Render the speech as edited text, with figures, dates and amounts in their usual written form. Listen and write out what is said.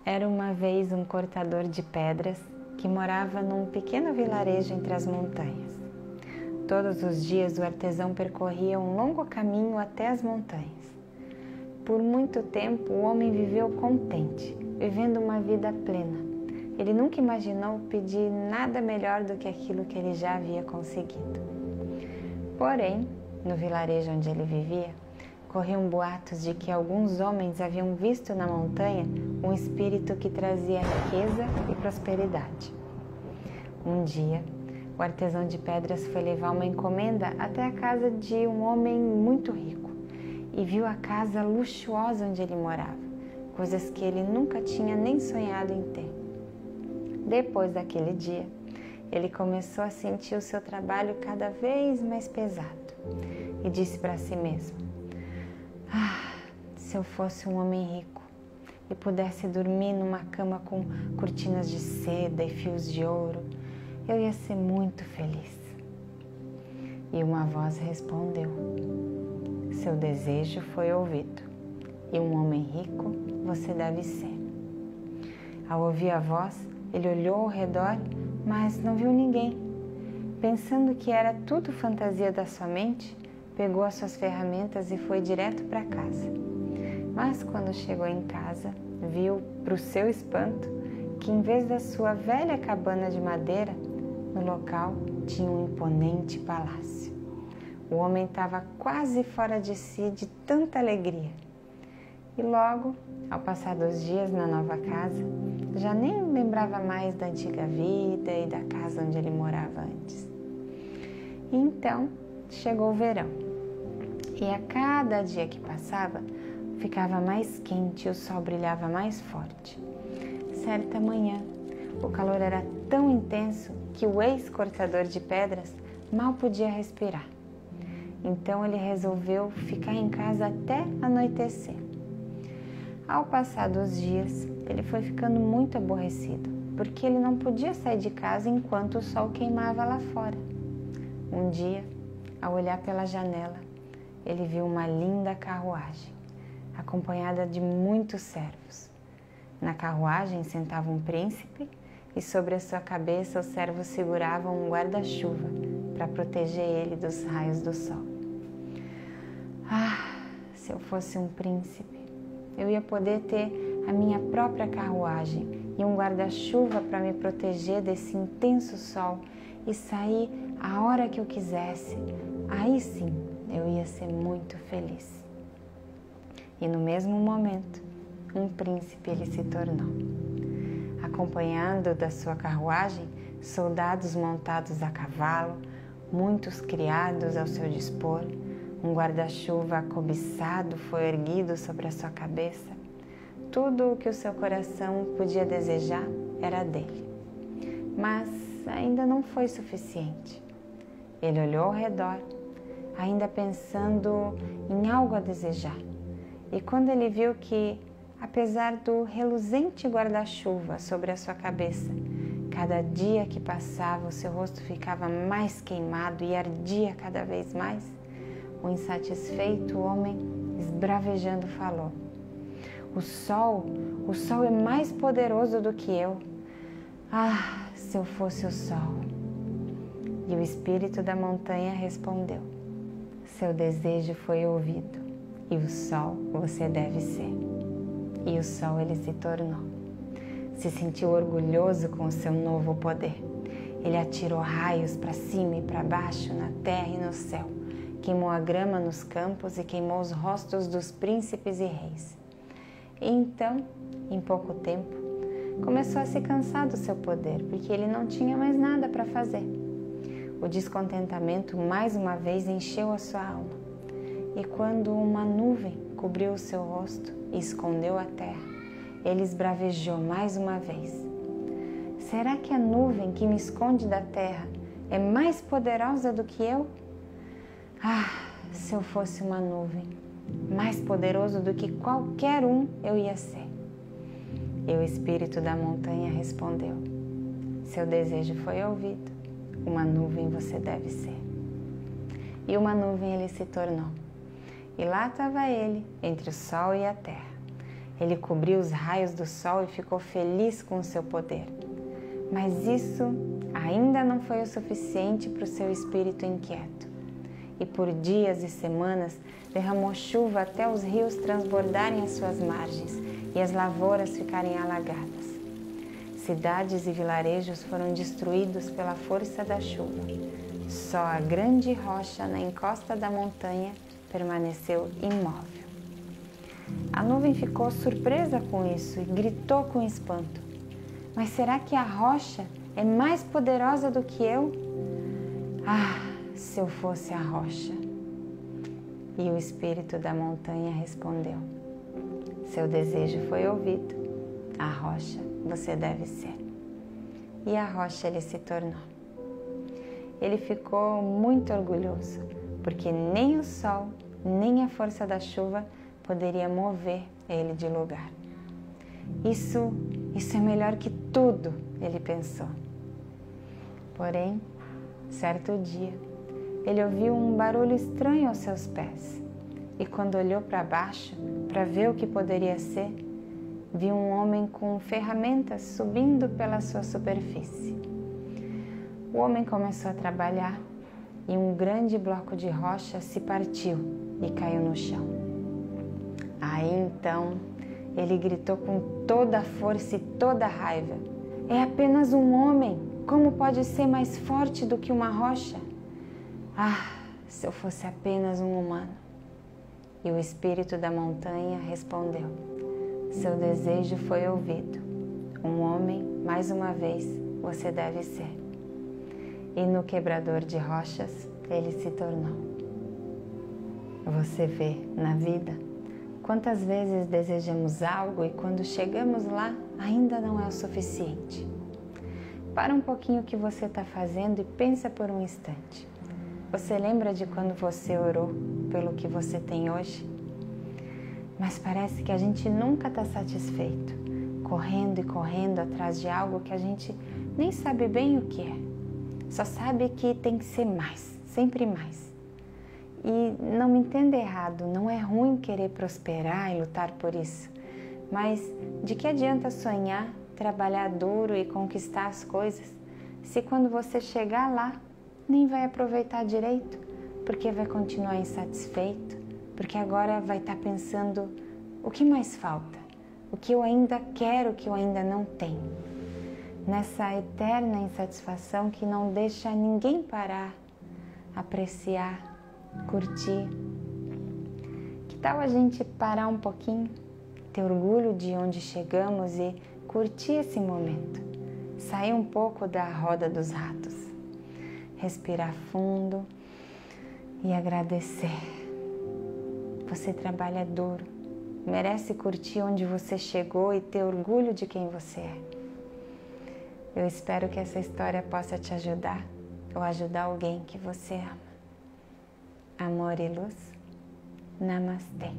Era uma vez um cortador de pedras que morava num pequeno vilarejo entre as montanhas. Todos os dias o artesão percorria um longo caminho até as montanhas. Por muito tempo o homem viveu contente, vivendo uma vida plena. Ele nunca imaginou pedir nada melhor do que aquilo que ele já havia conseguido. Porém, no vilarejo onde ele vivia, corriam boatos de que alguns homens haviam visto na montanha um espírito que trazia riqueza e prosperidade. Um dia, o artesão de pedras foi levar uma encomenda até a casa de um homem muito rico e viu a casa luxuosa onde ele morava, coisas que ele nunca tinha nem sonhado em ter. Depois daquele dia, ele começou a sentir o seu trabalho cada vez mais pesado e disse para si mesmo: se eu fosse um homem rico e pudesse dormir numa cama com cortinas de seda e fios de ouro, eu ia ser muito feliz. E uma voz respondeu: seu desejo foi ouvido, e um homem rico você deve ser. Ao ouvir a voz, ele olhou ao redor, mas não viu ninguém. Pensando que era tudo fantasia da sua mente, pegou as suas ferramentas e foi direto para casa. Mas quando chegou em casa, viu, para o seu espanto, que em vez da sua velha cabana de madeira, no local tinha um imponente palácio. O homem estava quase fora de si de tanta alegria. E logo, ao passar dos dias na nova casa, já nem lembrava mais da antiga vida e da casa onde ele morava antes. E então, chegou o verão. E a cada dia que passava, ficava mais quente e o sol brilhava mais forte. Certa manhã, o calor era tão intenso que o ex-cortador de pedras mal podia respirar. Então ele resolveu ficar em casa até anoitecer. Ao passar dos dias, ele foi ficando muito aborrecido, porque ele não podia sair de casa enquanto o sol queimava lá fora. Um dia, ao olhar pela janela, ele viu uma linda carruagem, acompanhada de muitos servos. Na carruagem sentava um príncipe e sobre a sua cabeça os servos seguravam um guarda-chuva para proteger ele dos raios do sol. Se eu fosse um príncipe, eu ia poder ter a minha própria carruagem e um guarda-chuva para me proteger desse intenso sol e sair a hora que eu quisesse. Aí sim, eu ia ser muito feliz. E no mesmo momento, um príncipe ele se tornou. Acompanhando da sua carruagem, soldados montados a cavalo, muitos criados ao seu dispor, um guarda-chuva cobiçado foi erguido sobre a sua cabeça. Tudo o que o seu coração podia desejar era dele. Mas ainda não foi suficiente. Ele olhou ao redor, ainda pensando em algo a desejar. E quando ele viu que, apesar do reluzente guarda-chuva sobre a sua cabeça, cada dia que passava o seu rosto ficava mais queimado e ardia cada vez mais, o insatisfeito homem, esbravejando, falou: o sol é mais poderoso do que eu. Se eu fosse o sol. E o espírito da montanha respondeu: seu desejo foi ouvido, e o sol você deve ser. E o sol ele se tornou. Se sentiu orgulhoso com o seu novo poder. Ele atirou raios para cima e para baixo, na terra e no céu. Queimou a grama nos campos e queimou os rostos dos príncipes e reis. E então, em pouco tempo, começou a se cansar do seu poder, porque ele não tinha mais nada para fazer. O descontentamento mais uma vez encheu a sua alma. E quando uma nuvem cobriu o seu rosto e escondeu a terra, ele esbravejou mais uma vez: será que a nuvem que me esconde da terra é mais poderosa do que eu? Se eu fosse uma nuvem, mais poderoso do que qualquer um eu ia ser. E o espírito da montanha respondeu: seu desejo foi ouvido, uma nuvem você deve ser. E uma nuvem ele se tornou. E lá estava ele, entre o sol e a terra. Ele cobriu os raios do sol e ficou feliz com o seu poder. Mas isso ainda não foi o suficiente para o seu espírito inquieto. E por dias e semanas derramou chuva até os rios transbordarem as suas margens e as lavouras ficarem alagadas. Cidades e vilarejos foram destruídos pela força da chuva. Só a grande rocha na encosta da montanha permaneceu imóvel. A nuvem ficou surpresa com isso e gritou com espanto: mas será que a rocha é mais poderosa do que eu? Ah, se eu fosse a rocha! E o espírito da montanha respondeu: seu desejo foi ouvido. A rocha você deve ser. E a rocha ele se tornou. Ele ficou muito orgulhoso, porque nem o sol, nem a força da chuva poderia mover ele de lugar. Isso é melhor que tudo, ele pensou. Porém, certo dia, ele ouviu um barulho estranho aos seus pés. E quando olhou para baixo, para ver o que poderia ser, viu um homem com ferramentas subindo pela sua superfície. O homem começou a trabalhar e um grande bloco de rocha se partiu e caiu no chão. Aí então ele gritou com toda a força e toda a raiva: é apenas um homem, como pode ser mais forte do que uma rocha? Ah, se eu fosse apenas um humano! E o espírito da montanha respondeu: seu desejo foi ouvido. Um homem, mais uma vez, você deve ser. E no quebrador de rochas, ele se tornou. Você vê, na vida, quantas vezes desejamos algo e quando chegamos lá, ainda não é o suficiente. Para um pouquinho o que você está fazendo e pensa por um instante. Você lembra de quando você orou pelo que você tem hoje? Mas parece que a gente nunca está satisfeito, correndo e correndo atrás de algo que a gente nem sabe bem o que é. Só sabe que tem que ser mais, sempre mais. E não me entenda errado, não é ruim querer prosperar e lutar por isso. Mas de que adianta sonhar, trabalhar duro e conquistar as coisas, se quando você chegar lá, nem vai aproveitar direito, porque vai continuar insatisfeito, porque agora vai estar pensando: o que mais falta? O que eu ainda quero, o que eu ainda não tenho? Nessa eterna insatisfação que não deixa ninguém parar, apreciar, curtir. Que tal a gente parar um pouquinho, ter orgulho de onde chegamos e curtir esse momento? Sair um pouco da roda dos ratos, respirar fundo e agradecer. Você trabalha duro, merece curtir onde você chegou e ter orgulho de quem você é. Eu espero que essa história possa te ajudar ou ajudar alguém que você ama. Amor e luz. Namastê.